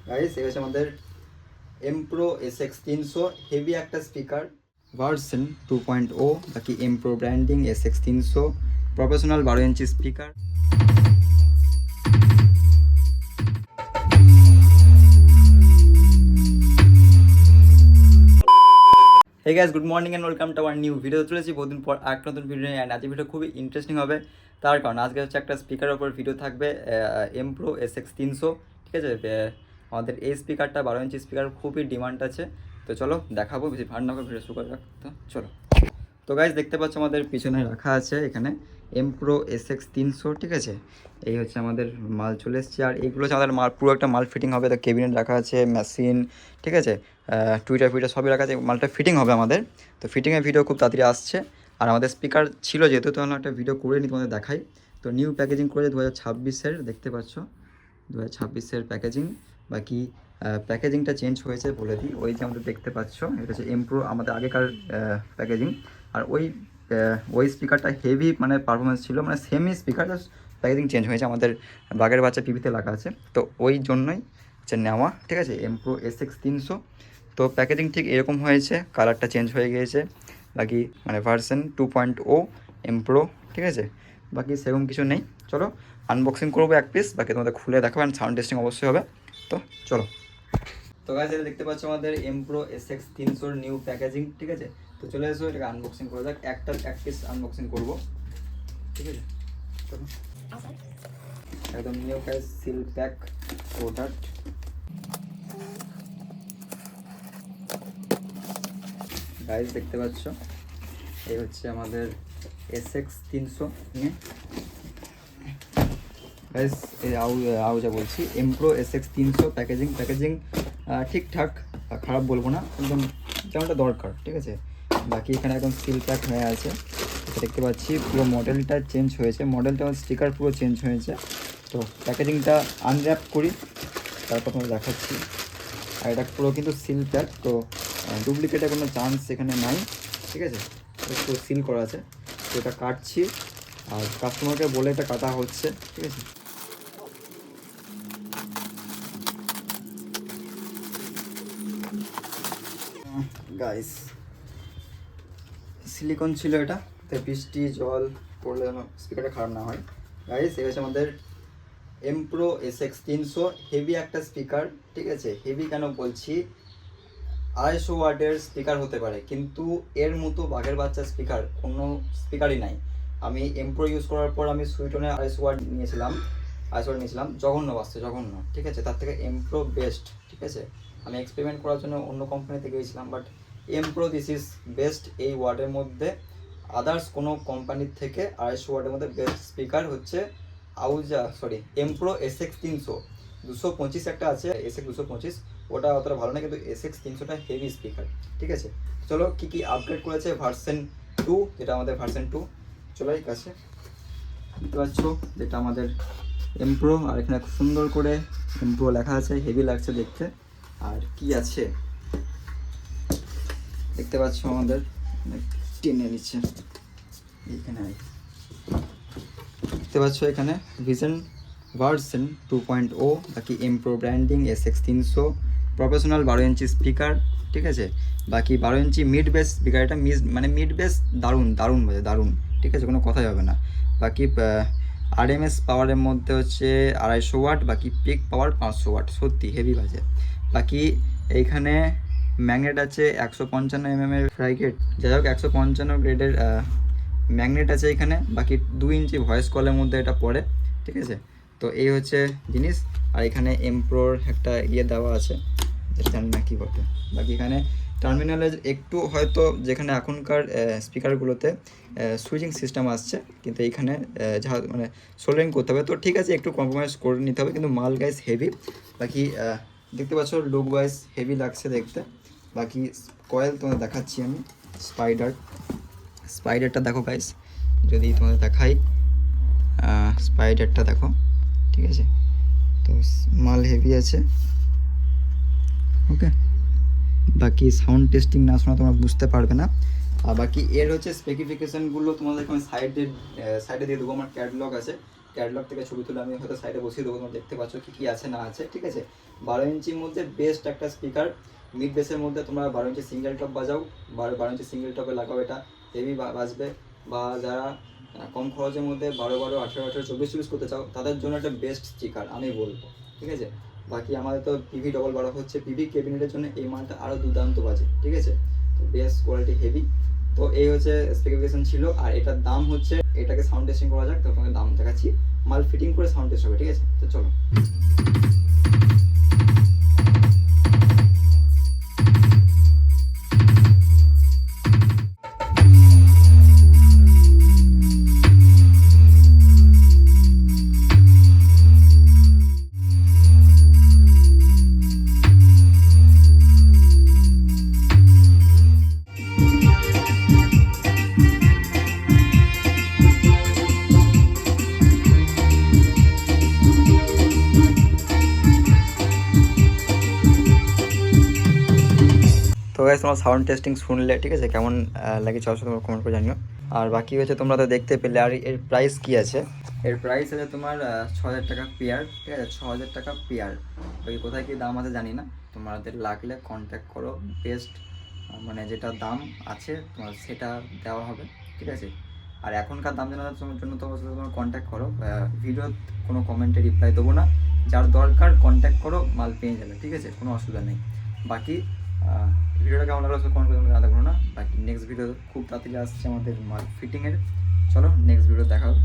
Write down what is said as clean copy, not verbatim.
Guys এই হচ্ছে আমাদের এম প্রো SX 300 হেভি একটা স্পিকার ভার্সন 2.0 বাকি M Pro branding SX 300 professional 12 inch speaker. Hey guys, good morning and welcome to our new video. চলেছি বহুদিন পর এক নতুন ভিডিও নিয়ে। অ্যান্ড আজকের ভিডিও খুবই ইন্টারেস্টিং হবে, তার কারণ আজকে হচ্ছে একটা স্পিকারের ওপর ভিডিও থাকবে, এম প্রো SX 300। ঠিক আছে, আমাদের এই স্পিকারটা 12 ইঞ্চি স্পিকার খুবই ডিমান্ড আছে। তো চলো দেখাবো, বেশি ভার না করে ভিডিও শুরু করে রাখতো। চলো, তো গাইজ দেখতে পাচ্ছ আমাদের পিছনে রাখা আছে এখানে এম প্রো SX 300। ঠিক আছে, এই হচ্ছে আমাদের মাল চলে এসছে। আর এইগুলো হচ্ছে আমাদের মাল, পুরো একটা মাল ফিটিং হবে। তো কেবিনেট রাখা আছে, মেশিন, ঠিক আছে, টুইটার ফিটার সবই রাখা আছে। মালটা ফিটিং হবে আমাদের। তো ফিটিংয়ের ভিডিও খুব তাড়াতাড়ি আসছে। আর আমাদের স্পিকার ছিল যেহেতু, তো একটা ভিডিও করে নিই, তোমাদের দেখাই। তো নিউ প্যাকেজিং করেছে 2026-এর, দেখতে পাচ্ছ 2026-এর প্যাকেজিং। বাকি প্যাকেজিংটা চেঞ্জ হয়েছে বলে দিই। ওই যে আমাদের দেখতে পাচ্ছ, এটা হচ্ছে এম প্রো আমাদের আগেকার প্যাকেজিং। আর ওই স্পিকারটা হেভি মানে পারফরমেন্স ছিল, মানে semi speaker, just packaging change হয়েছে। আমাদের বাগের বাচ্চা টিভিতে লাগা আছে, তো ওই জন্যই হচ্ছে নেওয়া। ঠিক আছে, এম প্রো SX 300। তো প্যাকেজিং ঠিক এরকম হয়েছে, কালারটা চেঞ্জ হয়ে গিয়েছে। বাকি মানে ভার্সন 2.0 এম প্রো। ঠিক আছে, বাকি সেরকম কিছু নেই। চলো আনবক্সিং করবো এক পিস, বাকি তোমাদের খুলে দেখাবো। অ্যান্ড সাউন্ড টেস্টিং অবশ্যই হবে। তো চলো। তো গাইস এটা দেখতে পাচ্ছ আমাদের M Pro SX 300 new packaging. ঠিক আছে, তো চলে এসো, এটাকে আনবক্সিং করা যাক। এক পিস আনবক্সিং করবো। ঠিক আছে, চলো। একদম new guys, seal pack product. Guys দেখতে পাচ্ছ, এই হচ্ছে আমাদের SX 300 নিয়ে। গাইস এই আউজা বলছি, এম প্রো SX 300 প্যাকেজিং ঠিকঠাক, খারাপ বলবো না, একদম যেমনটা দরকার। ঠিক আছে, বাকি এখানে একদম সিল প্যাক হয়ে আছে। দেখতে পাচ্ছি পুরো মডেলটা চেঞ্জ হয়েছে, মডেলটা স্টিকার পুরো চেঞ্জ হয়েছে। তো প্যাকেজিংটা আনর্যাপ করি, তারপর তোমাকে দেখাচ্ছি। আর এটা পুরো কিন্তু সিল প্যাক, তো ডুপ্লিকেটের কোনো চান্স এখানে নাই। ঠিক আছে, পুরো সিল করা আছে। তো এটা কাটছি, আর কাস্টমারকে বলে এটা কাটা হচ্ছে। ঠিক আছে, গাইস সিলিকন ছিল এটা, তাই বৃষ্টি জল পড়লে যেন স্পিকারটা খারাপ না হয়। গাইস এই হচ্ছে আমাদের এম প্রো SX 300 হেভি একটা স্পিকার। ঠিক আছে, হেভি কেন বলছি, 250 ওয়াটের স্পিকার হতে পারে, কিন্তু এর মতো বাঘের বাচ্চা স্পিকার কোনো স্পিকারই নাই। আমি এম প্রো ইউজ করার পর আমি সুইটনে 250 ওয়াট নিয়েছিলাম, 250 ওয়াট নিয়েছিলাম, জঘন্য বাজছে, জঘন্য। ঠিক আছে, তার থেকে এম প্রো বেস্ট। ঠিক আছে, আমি এক্সপেরিমেন্ট করার জন্য অন্য কোম্পানিতে গিয়েছিলাম, but M Pro this is best এই ওয়ার্ডের মধ্যে। আদার্স কোনো কোম্পানির থেকে 250 ওয়ার্ডের মধ্যে বেস্ট স্পিকার হচ্ছে এম প্রো SX 300। 225 একটা আছে, SX 225, ওটা অতটা ভালো না, কিন্তু SX 300টা হেভি স্পিকার। ঠিক আছে, চলো কী কী আপগ্রেড করেছে ভার্সন 2, যেটা আমাদের ভার্সন 2। চলো এই কাছে দেখতে পাচ্ছ, যেটা আমাদের এম প্রো, আর এখানে খুব সুন্দর করে এম প্রো লেখা আছে, হেভি লাগছে দেখতে। আর কি আছে দেখতে পাচ্ছ, আমাদের টেনে নিচ্ছে এইখানে, দেখতে পাচ্ছ এখানে ভিশন ভার্সন 2.0, বাকি M Pro branding SX 300 professional 12 inch speaker. ঠিক আছে, বাকি 12 ইঞ্চি মিড বেস স্পিকার, এটা মিড বেস দারুণ দারুণ বাজে, দারুণ। ঠিক আছে, কোনো কথাই হবে না। বাকি RMS পাওয়ারের মধ্যে হচ্ছে 250 ওয়াট, বাকি পিক পাওয়ার 500 ওয়াট, সত্যি হেভি বাজে। বাকি এইখানে ম্যাগনেট আছে 155 mm এর ফ্রাইগেট, যাই হোক 155 গ্রেডের ম্যাগনেট আছে এখানে। বাকি 2 ইঞ্চি ভয়েস কলের মধ্যে এটা পড়ে। ঠিক আছে, তো এই হচ্ছে জিনিস। আর এখানে এম প্রোর একটা দেওয়া আছে, জানি না কী বটে। বাকি এখানে টার্মিনালে একটু হয়তো, যেখানে এখনকার স্পিকারগুলোতে সুইচিং সিস্টেম আসছে, কিন্তু এইখানে যা মানে সোল্ডারিং করতে হবে। তো ঠিক আছে, একটু কম্প্রোমাইজ করে নিতে হবে, কিন্তু মাল গাইস হেভি। বাকি দেখতে পাচ্ছ লুক ওয়াইজ হেভি লাগছে দেখতে। বাকি কয়েল তোমাদের দেখাচ্ছি আমি, স্পাইডারটা দেখো গাইস, যদি তোমাদের দেখাই, স্পাইডারটা দেখো। ঠিক আছে, তো মাল হেভি আছে। ওকে, বাকি সাউন্ড টেস্টিং না শোনা তোমরা বুঝতে পারবে না। আর বাকি এর হচ্ছে স্পেসিফিকেশানগুলো তোমাদেরকে আমি সাইডে দিয়ে দেবো। আমার ক্যাটালগ আছে, ক্যাটালগ থেকে ছবি তুলে আমি হয়তো সাইডে বসিয়ে দেবো, তোমরা দেখতে পাচ্ছ কী কী আছে না আছে, ঠিক আছে। 12 ইঞ্চির মধ্যে বেস্ট একটা স্পিকার, মিড বেসের মধ্যে তোমরা 12 ইঞ্চি সিঙ্গেল টপ বাজাও, 12 ইঞ্চি সিঙ্গেল টপে লাগাও, এটা হেভি বাজবে। বা যারা কম খরচের মধ্যে 12 18 18 24 করতে চাও তাদের জন্য একটা বেস্ট স্পিকার আমি বলবো, ঠিক আছে। বাকি আমাদের তো পিভি ডবল 12 হচ্ছে, পিভি ক্যাবিনেটের জন্য এই মালটা আরও দুর্দান্ত বাজে, ঠিক আছে। তো বেস্ট কোয়ালিটি হেভি। তো এই হচ্ছে স্পেসিফিকেশন ছিল, আর এটার দাম হচ্ছে, এটাকে সাউন্ড টেস্টিং করা যাক, তো তোমাকে দাম দেখাচ্ছি, মাল ফিটিং করে সাউন্ড টেস্ট হবে, ঠিক আছে। তো চলো। তো গাইস তোমরা সাউন্ড টেস্টিং শুনলে, ঠিক আছে, কেমন লাগে চলো তোমরা কমেন্ট করে জানিও। আর বাকি হচ্ছে তোমরা তো দেখতে পেলে, আর এর প্রাইস কি আছে, এর প্রাইস আছে তোমার 6000 টাকা পেয়ার, ঠিক আছে, 6000 টাকা পেয়ার। বাকি কোথায় কী দাম আছে জানি না, তোমাদের লাগলে কন্ট্যাক্ট করো, বেস্ট মানে যেটা দাম আছে তোমার সেটা দেওয়া হবে, ঠিক আছে। আর এখনকার দাম জানার জন্য তো অবশ্যই তোমার কন্ট্যাক্ট করো, ভিডিও কোনো কমেন্টে রিপ্লাই দেবো না, যার দরকার কন্ট্যাক্ট করো, মাল পেয়ে যাবে, ঠিক আছে, কোনো অসুবিধা নেই। বাকি ভিডিওটা কেমন লাগলো সব কমেন্ট করে জানাতে পারো না। বাকি নেক্সট ভিডিও খুব তাড়াতাড়ি আসছে আমাদের মাল ফিটিংয়ের, চলো নেক্সট ভিডিও দেখা হবে।